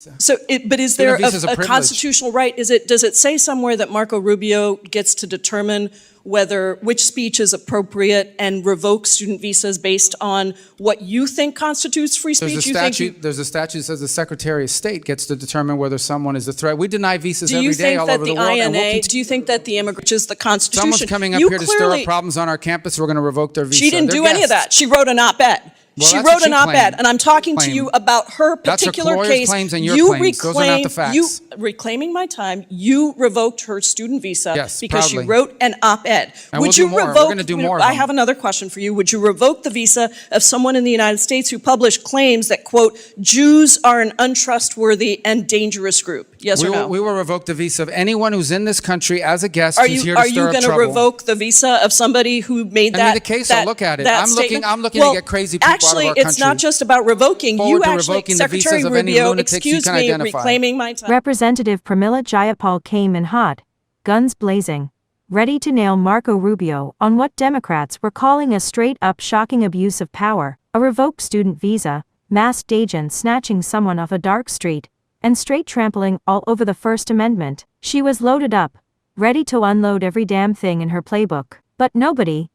But is there a constitutional right? Does it say somewhere that Marco Rubio gets to determine which speech is appropriate and revoke student visas based on what you think constitutes free speech? There's a statute that says the Secretary of State gets to determine whether someone is a threat. We deny visas every day all over the world. Do you think that the immigration is the Constitution? Someone's coming up here to stir up problems on our campus, we're going to revoke their visa. She didn't do any of that. She wrote an op-ed. She wrote an op-ed, and I'm talking to you about her particular case. Claims and your claims. Those are not the facts. Reclaiming my time, you revoked her student visa because proudly. she wrote an op-ed. And we'll do more. We're going to do more. I have another question for you. Would you revoke the visa of someone in the United States who published claims that, quote, Jews are an untrustworthy and dangerous group? Yes or no? We will revoke the visa of anyone who's in this country as a guest who's here to stir up trouble. Are you going to revoke the visa of somebody who made that? I mean, the case, I'll look at it. I'm looking to get crazy people out of our country. Actually, it's not just about revoking. You actually, Secretary Rubio, excuse me, reclaiming my time. Representative Pramila Jayapal came in hot, guns blazing, ready to nail Marco Rubio on what Democrats were calling a straight-up shocking abuse of power, a revoked student visa, masked agents snatching someone off a dark street, and straight trampling all over the First Amendment. She was loaded up, ready to unload every damn thing in her playbook. But nobody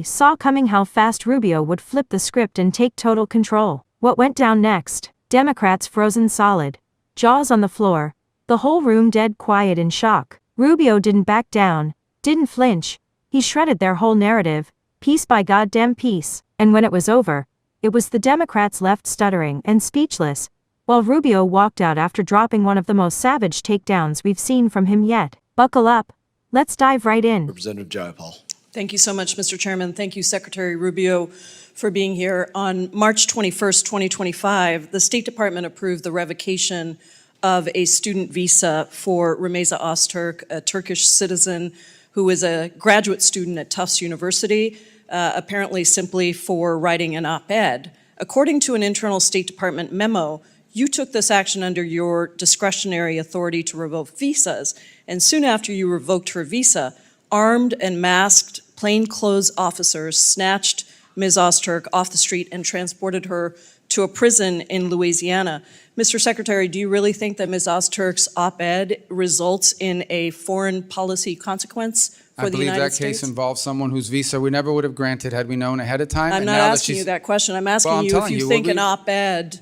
saw coming how fast Rubio would flip the script and take total control. What went down next? Democrats frozen solid, jaws on the floor, the whole room dead quiet in shock. Rubio didn't back down, didn't flinch. He shredded their whole narrative, piece by goddamn piece. And when it was over, it was the Democrats left stuttering and speechless, while Rubio walked out after dropping one of the most savage takedowns we've seen from him yet. Buckle up. Let's dive right in. Representative Jayapal. Thank you so much, Mr. Chairman. Thank you, Secretary Rubio, for being here. On March 21st, 2025, the State Department approved the revocation of a student visa for Rumeysa Öztürk, a Turkish citizen who is a graduate student at Tufts University, apparently simply for writing an op-ed. According to an internal State Department memo, you took this action under your discretionary authority to revoke visas, and soon after you revoked her visa, armed and masked plainclothes officers snatched Ms. Öztürk off the street and transported her to a prison in Louisiana. Mr. Secretary, do you really think that Ms. Öztürk's op-ed results in a foreign policy consequence for the United States? I believe that case involves someone whose visa we never would have granted had we known ahead of time. I'm not asking you that question. I'm asking you if you think an op-ed,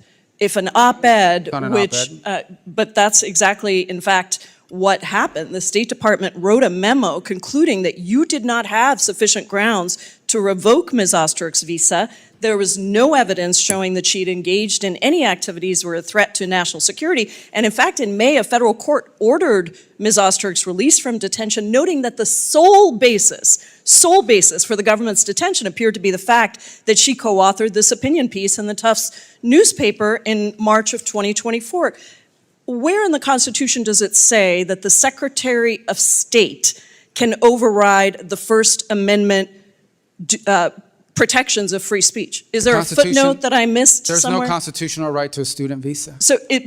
but that's exactly, in fact, what happened. The State Department wrote a memo concluding that you did not have sufficient grounds to revoke Ms. Öztürk's visa. There was no evidence showing that she'd engaged in any activities or a threat to national security. And in fact, in May, a federal court ordered Ms. Öztürk's release from detention, noting that the sole basis for the government's detention appeared to be the fact that she co-authored this opinion piece in the Tufts newspaper in March of 2024. Where in the Constitution does it say that the Secretary of State can override the First Amendment protections of free speech? Is there a footnote that I missed somewhere? There's no constitutional right to a student visa.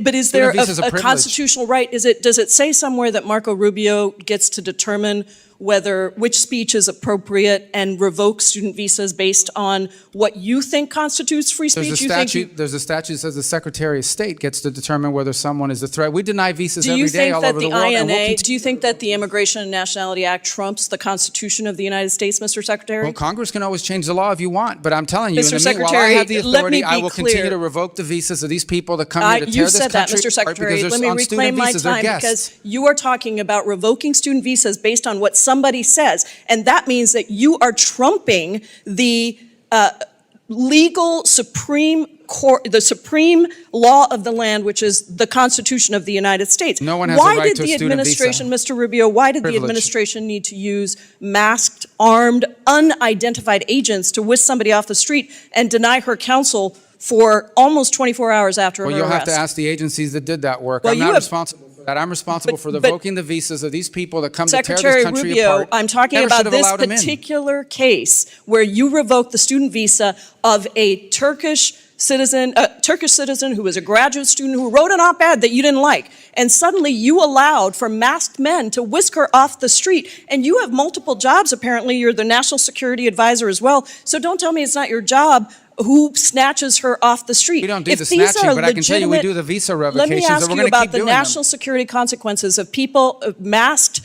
But is there a constitutional right? Does it say somewhere that Marco Rubio gets to determine which speech is appropriate and revoke student visas based on what you think constitutes free speech? There's a statute that says the Secretary of State gets to determine whether someone is a threat. We deny visas every day all over the world. Do you think that the Immigration and Nationality Act trumps the Constitution of the United States, Mr. Secretary? Well, Congress can always change the law if you want, but I'm telling you, Mr. in the meanwhile, I have the authority, I will continue to revoke the visas of these people that come here to tear this country apart. You said that, Mr. Secretary. Let me reclaim my time because you are talking about revoking student visas based on what somebody says. And that means that you are trumping the legal supreme court, the supreme law of the land, which is the Constitution of the United States. No one has a right to a student visa. Mr. Rubio, why did the administration need to use masked, armed, unidentified agents to whisk somebody off the street and deny her counsel for almost 24 hours after her arrest? Well, you'll have to ask the agencies that did that work. I'm not responsible for that. I'm responsible for revoking the visas of these people that come to tear this country Rubio, apart. I'm talking about this particular case where you revoked the student visa of a Turkish citizen who was a graduate student who wrote an op-ed that you didn't like. And suddenly you allowed for masked men to whisk her off the street. And you have multiple jobs, apparently. You're the national security advisor as well. So don't tell me it's not your job who snatches her off the street. We don't do If the these snatching, are but I can tell you we do the visa revocations, Let me and ask we're you going to about keep the doing them. national security consequences of people, masked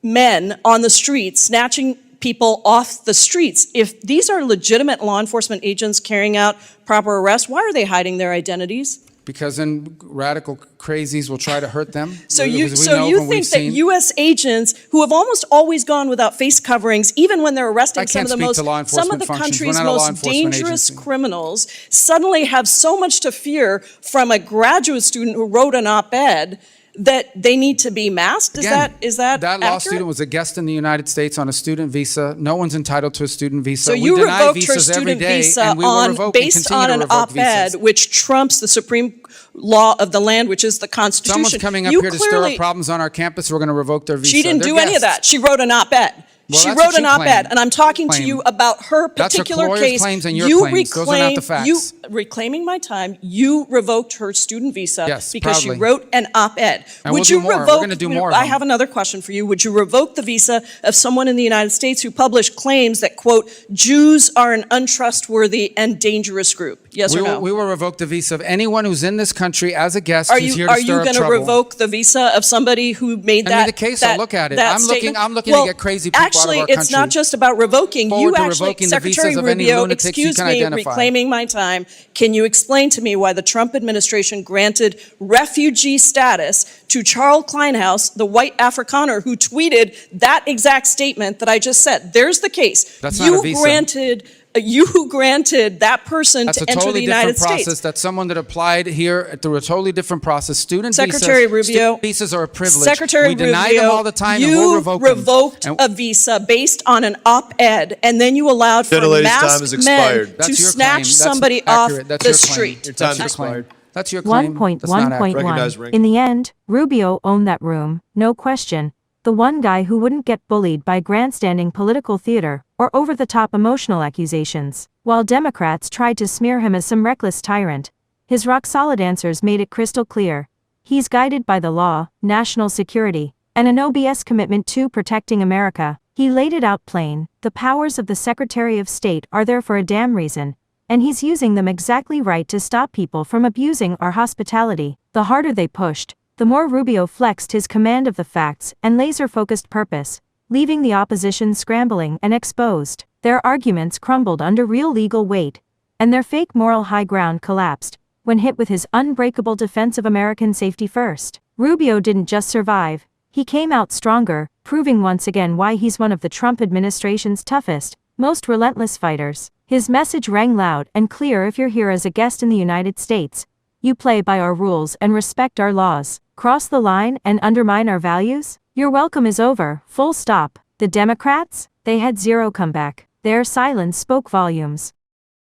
men on the streets snatching people off the streets. If these are legitimate law enforcement agents carrying out proper arrests, why are they hiding their identities? Because then radical crazies will try to hurt them. So as you we know from think we've that seen. U.S. agents who have almost always gone without face coverings, even when they're arresting I can't speak to law some of enforcement the functions. country's We're not a law most enforcement dangerous agency. criminals, suddenly have so much to fear from a graduate student who wrote an op-ed that they need to be masked? Again, Is that that law accurate? student was a guest in the United States on a student visa. No one's entitled to a student visa. So We you deny revoked her visas every student day, visa and we will revoke and based continue on to an revoke op-ed, visas. which trumps the supreme law of the land, which is the Constitution. Someone's coming up You here to stir clearly- up problems on our campus. We're going to revoke their visa. She didn't They're do any of guests. that. She wrote an op-ed. Well, She that's wrote what an you op-ed, claim. and I'm talking to Claim. you about her That's her particular lawyer's case. claims and your claims. Those are not the facts. You reclaiming my time. You revoked her student visa Yes, because proudly. she wrote an op-ed. And Would we'll you do more. We're revoke? gonna do more of I them. have another question for you. Would you revoke the visa of someone in the United States who published claims that quote Jews are an untrustworthy and dangerous group? Yes or no? We will revoke the visa of anyone who's in this country as a guest Are who's you here to stir up going to trouble. revoke the visa of somebody who made Send me that? the case, that, I'll look at it. that I'm looking- statement? I'm looking to Well, get crazy people out of actually, our it's not country. just about revoking. Forward You to actually, revoking the Secretary visas of any Rubio, lunatics you excuse can me, identify. reclaiming my time. Can you explain to me why the Trump administration granted refugee status to Charles Kleinhaus, the white Afrikaner who tweeted that exact statement that I just said? There's the case. That's not a visa. You granted that person That's to a enter the totally United different process. States. That's someone that applied here through a totally different process. Secretary Rubio, student visas are a privilege. Secretary we deny Rubio, them all the time, and we'll revoke you revoked them. a visa based on an op-ed, and then you allowed for Gentlelady's time has masked expired. men That's to your snatch claim. That's somebody accurate. off That's the your claim. street. Your time's That's your claim. expired. That's your claim. That's not accurate. 1.1.1. Recognize ring. In the end, Rubio owned that room, no question. The one guy who wouldn't get bullied by grandstanding political theater or over-the-top emotional accusations. While Democrats tried to smear him as some reckless tyrant, his rock-solid answers made it crystal clear. He's guided by the law, national security, and an OBS commitment to protecting America. He laid it out plain: the powers of the Secretary of State are there for a damn reason, and he's using them exactly right to stop people from abusing our hospitality. The harder they pushed, the more Rubio flexed his command of the facts and laser-focused purpose, leaving the opposition scrambling and exposed. Their arguments crumbled under real legal weight, and their fake moral high ground collapsed when hit with his unbreakable defense of American safety first. Rubio didn't just survive, he came out stronger, proving once again why he's one of the Trump administration's toughest, most relentless fighters. His message rang loud and clear: if you're here as a guest in the United States, you play by our rules and respect our laws. Cross the line and undermine our values? Your welcome is over, full stop. The Democrats? They had zero comeback. Their silence spoke volumes.